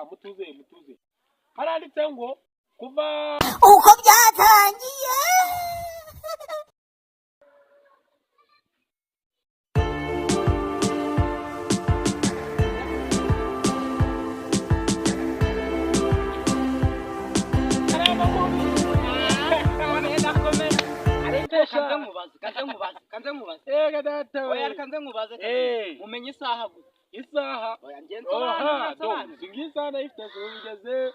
mutuze haranditse ngo kuva uko byatangiye kanze mubaze ega data oya kanze mubaze mumenye isaha gusa isaha oya ngenzo abantu singisaha ifite zugeze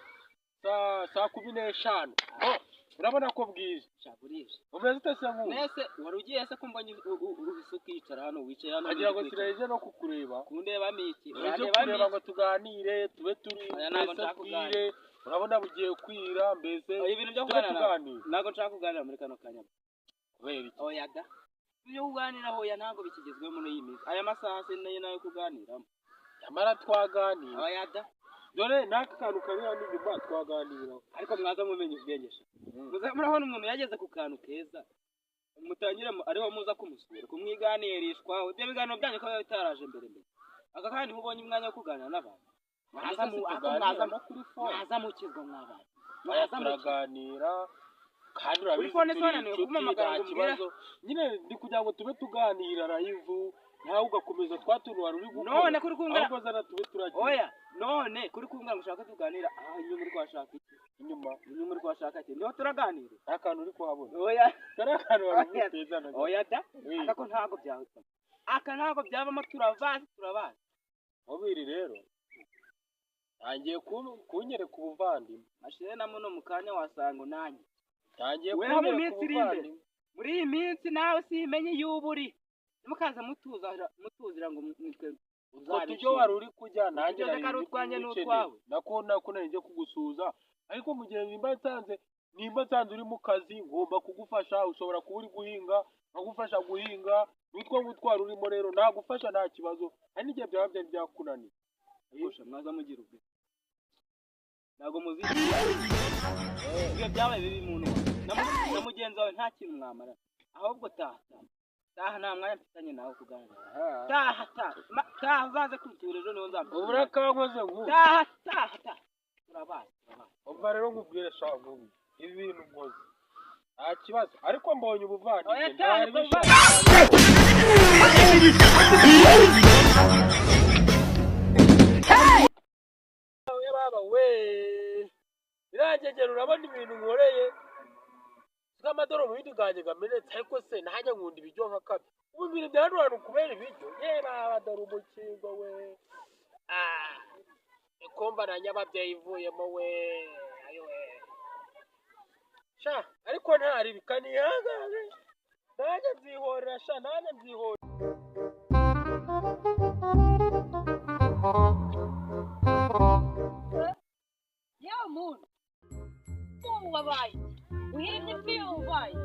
saa 15 urabona ko bwije shaburije umeze utese mu nese warugiye se ko mbonye urusuka yicara hano wicaye hano agira ngo siraje no kukureba kundeba miki ureba ngo tuganire tube turi twese urabona bugiye kwira mbese ibintu byo kuganira nago nshaka kuganira muri kano kanya kubera iki oya da byo kuganira hoya ntago bikigezwe muri iyi minsi aya masaha se nayo kuganiramo yamara twaganira oya da dore naka kantu kari hano inyuma twaganira ariko mwaza mumenye ubwengesha murabona umuntu yageze ku kantu keza mutangira ariho muza kumusura kumwiganirishwa ibyo biganiro byanyu ko bitaraje mbere aka kandi mubonye umwanya wo kuganira n'abantu mwaza mu kigo mw'abantu mwaza turaganira kandi urabizi kibazo nyine ndi kugira ngo tube tuganira live nawe ugakomeza twatuntu wari uri gukora none kuri kumbwira ahubwo zana tube turagira oya none kuri kumbwira ngo ushaka tuganira inyuma uri kwashaka iki inyuma uri kwashaka iki niho turaganira akantu uri kuhabona oya karakantu wari gutezana oya da akako ntago byahita aka ntago byabamo turabazi obiri rero tangiye kunyereka ubuvandimwe mashire na muno mukanya wasanga nanjye tangiye kunyereka ubuvandimwe muri iyi minsi nawe simenye yuburi mukaza mutuzira ngo nitwe uzari cyo wari uri kujya nanjye nari utwanye n'utwawe nako nari kugusuza ariko mu gihe nimba nsanze uri mu kazi ngomba kugufasha ushobora kuba uri guhinga nkagufasha guhinga nitwo ngutwara urimo rero nagufasha nta kibazo ari n'igihe byaba byari byakunaniye yosha mwaza mugira ubwe nago muziki ibyo byabaye bibi muntu na mugenzi wawe nta kintu mwamara ahubwo taha nta mwanya mfitanye nawe kuganira taha uzaze kwitura ejo niho nzamubwira urakankoze nk'ubu taha turabaye umva rero nkubwire sha nk'ubu ibi bintu mpoze nta kibazo ariko mbonye ubuvandimwe ntari bishaka baba we irangegera urabona ibintu nkoreye z'amadoro mu bindi bwanjye gamenetse ariko se najya nkunda ibiryo nka kabi ubu ibintu bya hano hantu kubera ibiryo baba dore umukingo we ikumva na nyababyeyi ivuyemo we ayo we sha ariko ntari bikanihangane nanjye nzihorera sha nanjye nzihorera muntu wabaye uhimye ubaye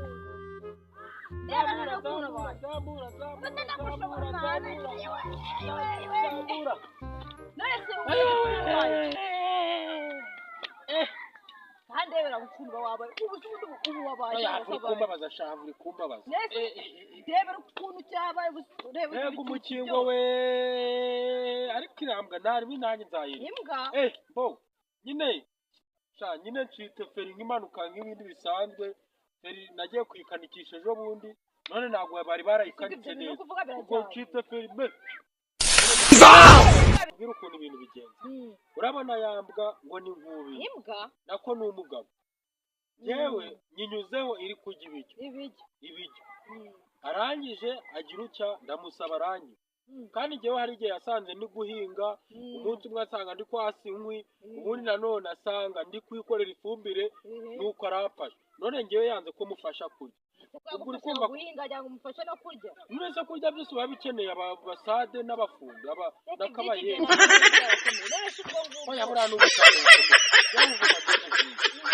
handebera gukundwa wabaye ubu wabaye kumbabaza shaha uri kumbabaza debera ukuntu cyabaye ureba umukingo we ariko irambwa ntari nanjye nzayira imbwa bo nyine ncite feri nk'impanuka nk'ibindi bisanzwe feri nagiye kuyikanikisha ejo bundi none ntabwo bari barayikanitse neza ubwo ncite feri ubwira ukuntu ibintu bigenza urabona yambwa ngo ni nkubi imbwa nako ni umugabo yewe nyinyuzeho iri kurya ibiryo arangije agira utya ndamusaba arangiza kandi njyewe hari igihe yasanze ndi guhinga umunsi umwe asanga ndi kwasa inkwi ubundi nanone asanga ndi kwikorera ifumbire nuko arafasha none njyewe yanze ko mufasha kurya ubwo uri kumva guhinga cyangwa umufasha no kurya mwese kurya byose biba bikeneye abasade n'abafundi n'akabaye oya buriya n'ubusade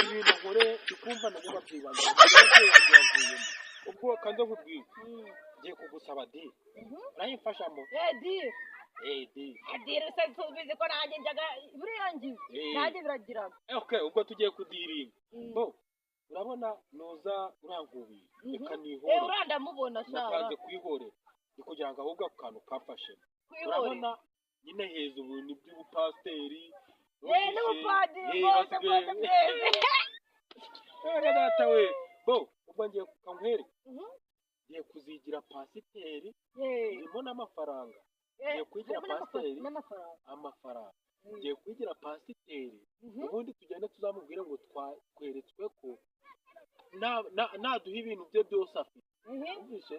ibintu nkore ikumva nabyo babyibanda ubwo kanze nkubwire ngiye kugusaba di urayimfashamo adire se tubizi ko nanjye njyaga buriyangiza nanjye biragiraga ubwo tugiye kudiringa bo urabona noza urangubiye reka nihore urandamubona shara nakanze kwihorera ni kugira ngo ahubwo akantu kamfashe urabona nyine heza ubuntu by'ubupasiteri n'ubupadiri bwose bwose bweze. data we bo ubwo ngiye kukankwere ngiye kuzigira pasiteri ndimo n'amafaranga ngiye kwigira pasiteri amafaranga ngiye kwigira pasiteri ubundi tugenda tuzamubwire ngo tweretswe ko naduha ibintu bye byose afite wumvise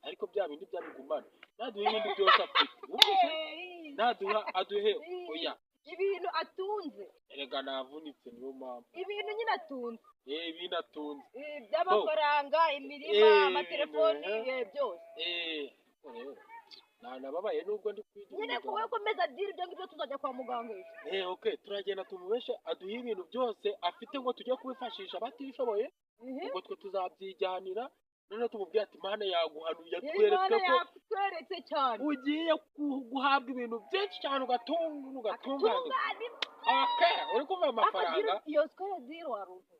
ariko bya bindi byabigumana naduha ibindi byose afite wumvise naduha aduhe oya ibintu atunze erega navunitse niyo mpamvu ibintu nyine atunze ibintu atunze by'amafaranga imirima amatelefoni byose rero nababaye nubwo ndi kwigira nyine kuwe komeza diri ibyo ngibyo tuzajya kwa muganga okay turagenda tumubeshe aduha ibintu byose afite ngo tujye kubifashisha batishoboye ubwo twe tuzabyijyanira none tumubwira ati Imana yaguhanuye tweretse ko tweretse cyane ugiye guhabwa ibintu byinshi cyane ugatunganya uri kumva amafaranga iyo square zero waruzi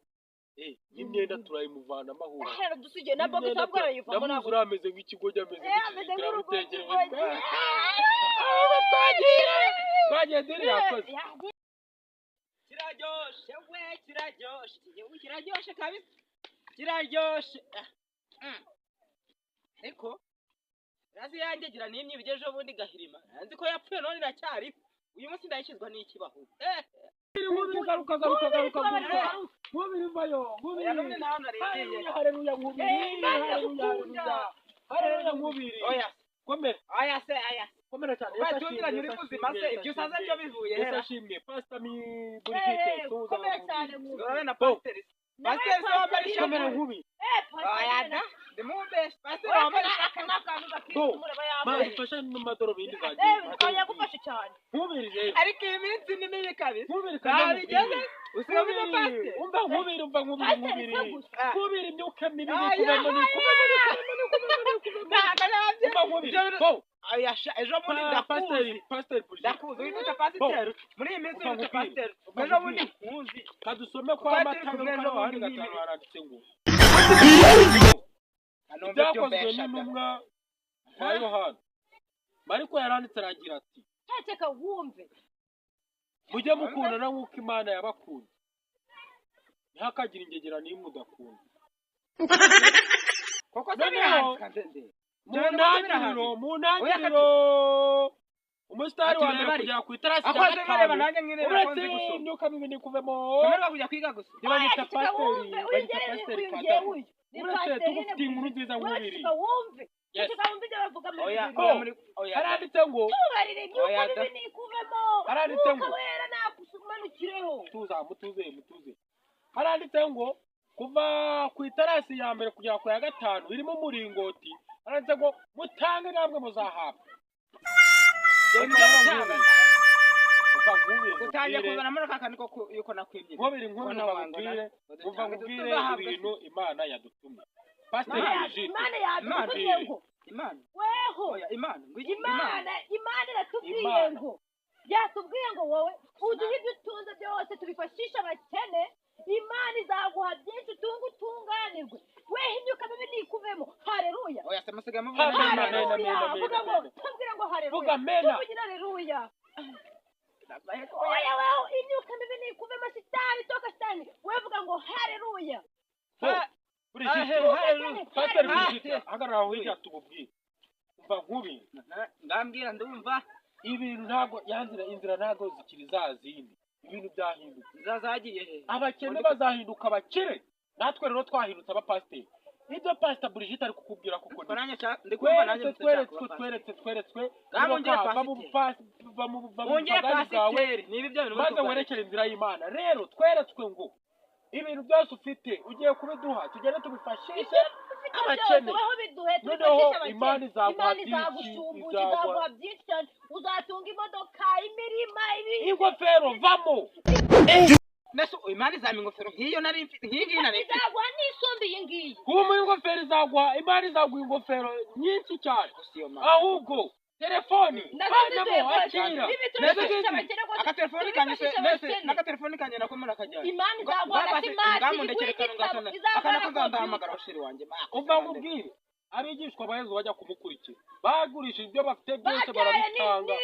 n'imyenda turayimuvanamo ahubwo dusigaye na box ntabwo arayivamo nabwo urameze nk'ikigoyi ameze nk'ikizikiramutekereza twagiye diri yakoze kiraryoshe we kiraryoshe kabisa kiraryoshe ariko razi yanjye gira nimye bigejeje ubundi gahirima nzi ko yapfuye none iracyari uyu munsi ndayishizwa n'ikibaho garuka mubiri vayo mubiri haleluya mubiri oya komera komera cyane batundira nyuri kuzima se ibyo usaza byo bivuye hera yashimye pastor mi Brigitte tuza mubiri na pastor wambaye kamera nkubi ayada ndimube pastor wambaye akantu gakimureba yambaye mafasha n'amadorobindi gaje kanya gufasha cyane nkubiri rero ariko iyi minsi ni mibi kabisa nkubiri kandi usigaye na pastor umva nkubiri nkubiri imyuka mibi kubamo ni kubamo ayasha ejo muri pastor ndakuzi wita pastor muri iyi minsi wita pastor ejo muri nkuzi kadusome kwa amatanga kandi gatanu aranditse ngo byakozwe n'intumwa kwa Yohana Mariko yaranditse aragira ati cyeka wumve mujye mukundana nk'uko Imana yabakunze ntihakagira ingegera n'imwe udakunda koko mu ntangiriro umusitari wa mbere kugera ku itarasi rya gatanu uretse imyuka mibi nikuvemo kujya kwiga gusa bagita pasiteri kadamu uretse tugufitiye inkuru nziza nk'ubiri haranditse ngo haranditse ngo mutuze haranditse ngo kuva ku itarasi ya mbere kugera ku ya gatanu irimo umuringoti haranditse ngo mutange namwe muzahabwa utangiye kuzana muri aka kantu ko yuko nakwibye nkubiri nkubwire ibintu Imana yadutumye pasiteri Brigitte Imana yadutumye ngo Imana weho Imana iratubwiye ngo yatubwiye ngo wowe uduhe ibyo utunze byose tubifashisha abakene Imana izaguha byinshi utunganirwe weho imyuka mibi nikuvemo haleluya oya semusiga mu tubwire ngo haleluya vuga mena tuvugira haleluya oya weho imyuka mibi nikuvemo sitani toka sitani wevuga ngo haleluya pasiteri Brigitte hagarara aho hirya tububwire umva nkubiri ngambwira ndumva ibintu ntago inzira ntago zikiri za zindi ibintu byahindutse zazagiye abakene bazahinduka abakire natwe rero twahindutse abapasiteri ibyo pastor Brigitte ari kukubwira kuko tweretswe maze werekere inzira y'Imana rero tweretswe ngo ibintu byose ufite ugiye kubiduha tugende tubifashishe abakene noneho Imana izaguha byinshi cyane uzatunga imodoka imirima ingofero vamo naso Imana izampa ingofero nk'iyo nari mfite nk'iyi nari izaguha n'isombe iyi ngiyi kuba ingofero izaguha Imana izaguha ingofero nyinshi cyane ahubwo telefoni vanamo akira akatelefoni kanje nako murakajyana Imana izaguha akana kuzandahamagara ushiri wanjye umva nkubwire abigishwa bahezo bajya kumukurikira bagurishije ibyo bafite byose barabitanga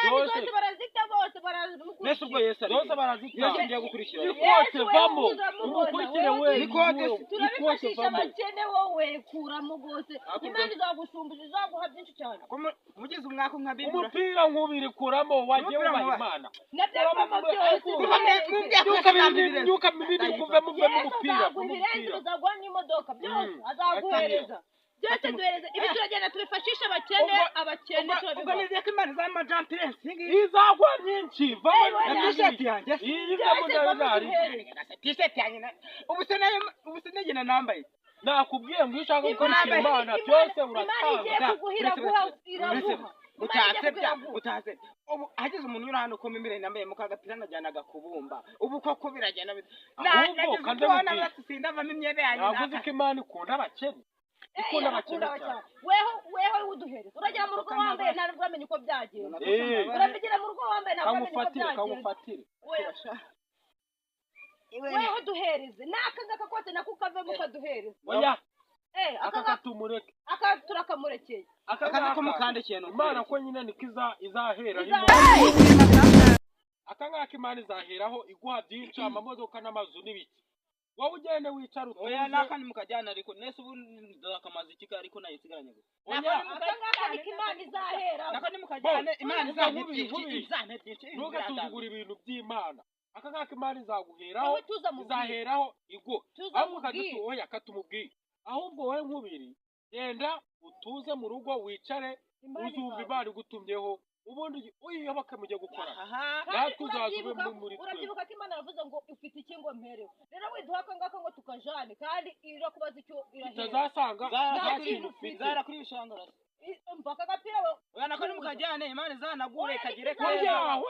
byose barazita bose barazimukura Nese ubwo Yesu byose barazitanga Yesu ngiye gukurikira ikote vamo umukurikire we turabifashisha abakene wowe kuramo rwose Imana izagushumbusha izaguha byinshi cyane mugize umwaka nka bibura umupira nkubiri kuramo wagiye ubaha Imana nabyo vamo byose nyuka mibiri kuve mu mupira azaguha n'imodoka byose azaguhereza byose duhereza ibi turagenda tubifashisha abakene ubwo nizeye ko Imana izampa Jean izagwa nyinshi vamo na t-shirt yanjye t-shirt yanjye ubu se negena nambaye nakubwiye ngo ushaka gukurikira Imana byose uratanga utaze ubu hagize umuntu uri hano ukoma imbere nambaye mu kagapira najyanaga kubumba ubu koko biragenda sindavamo imyenda yanjye navuze ko Imana ikunda abakene ikunda abakene cyane weho uduhereza uragera mu rugo wambaye ntabwo uramenye uko byagenda urabigira mu rugo wambaye ntabwo uramenye uko byagenda kamufatire weho uduhereze n'aka ngaka kose nako ukavemo ukaduhereza oya aka katumureke aka turakamurekeye aka ko mukandekeye no Imana ko nyine niko izahera aka ngaka Imana izaheraho iguha byinshi amamodoka n'amazu n'ibiki wowe ugende wicara utuze oya nakandi mukajyana ariko nese ubu ndakamaza iki ariko nayisigaranye oya aka ngaka niko Imana izahera nakandi mukajyana Imana izahera ntugasuzugura ibintu by'Imana aka ngaka Imana izaguheraho izaheraho igo ahubwo oya katumubwire ahubwo wowe nkubiri genda utuze mu rugo wicare uzumva Imana igutumyeho ubundi uyiyoboke mujye gukora natwe uzazube muri twe urabyibuka ko Imana yavuze ngo ufite iki ngo mperewe rero widuha aka ngaka ngo tukajane kandi irakubaza icyo irahera utazasanga zara kuri bishangara mpaka gapira oya nakandi mukajyane Imana izanagure kagire oya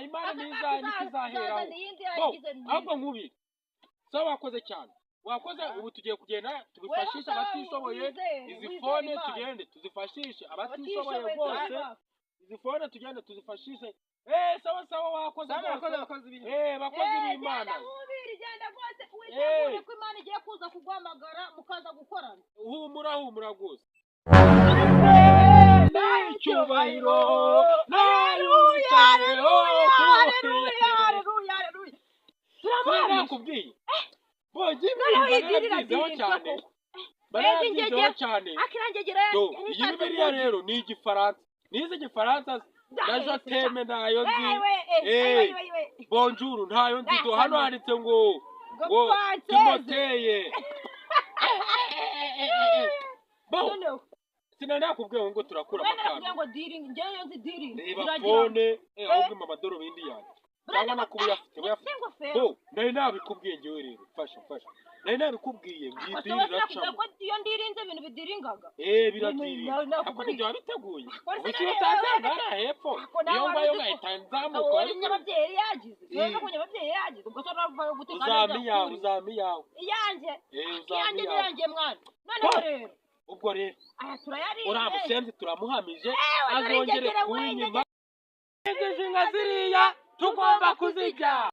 Imana nizaheraho ahubwo nkubiri so wakoze cyane wakoze ubu tugiye kugenda tubifashisha abatishoboye izi fone tugende tuzifashishe abatishoboye bose izi fone tugende tuzifashishe sawa wakoze bakoze b'Imana genda rwose witegure ko Imana igiye kuza kuguhamagara mukaza gukorana humura rwose icyubahiro nakubwiye barabyizeho cyane iyi Bibiliya rero ni igifaransa nize igifaransa na joteme ntayo nzi bonjour ntayo nzi hano handitse ngo Timoteye sinanakubwiye ngo turakura amakamba reba fone ahubwo amadorobindi yanjye cyangwa nakuba uyafite nari nabikubwiye njyewe rero fasha nari nabikubwiye ngidirira cyane iyo ndirinze ibintu bidiringaga biradiringa ako nibyo wabiteguye ubusiyo utanzangana hepfo iyo ngayo ngahita nzamuka ababyeyi yagize ubwo so navayo guteka uzamiyawe iyanjye mwana noneho rero ubwo rero turayarinze uriya musenzi turamuhamije azongere kunyima izi nka ziriya tugomba kuzijya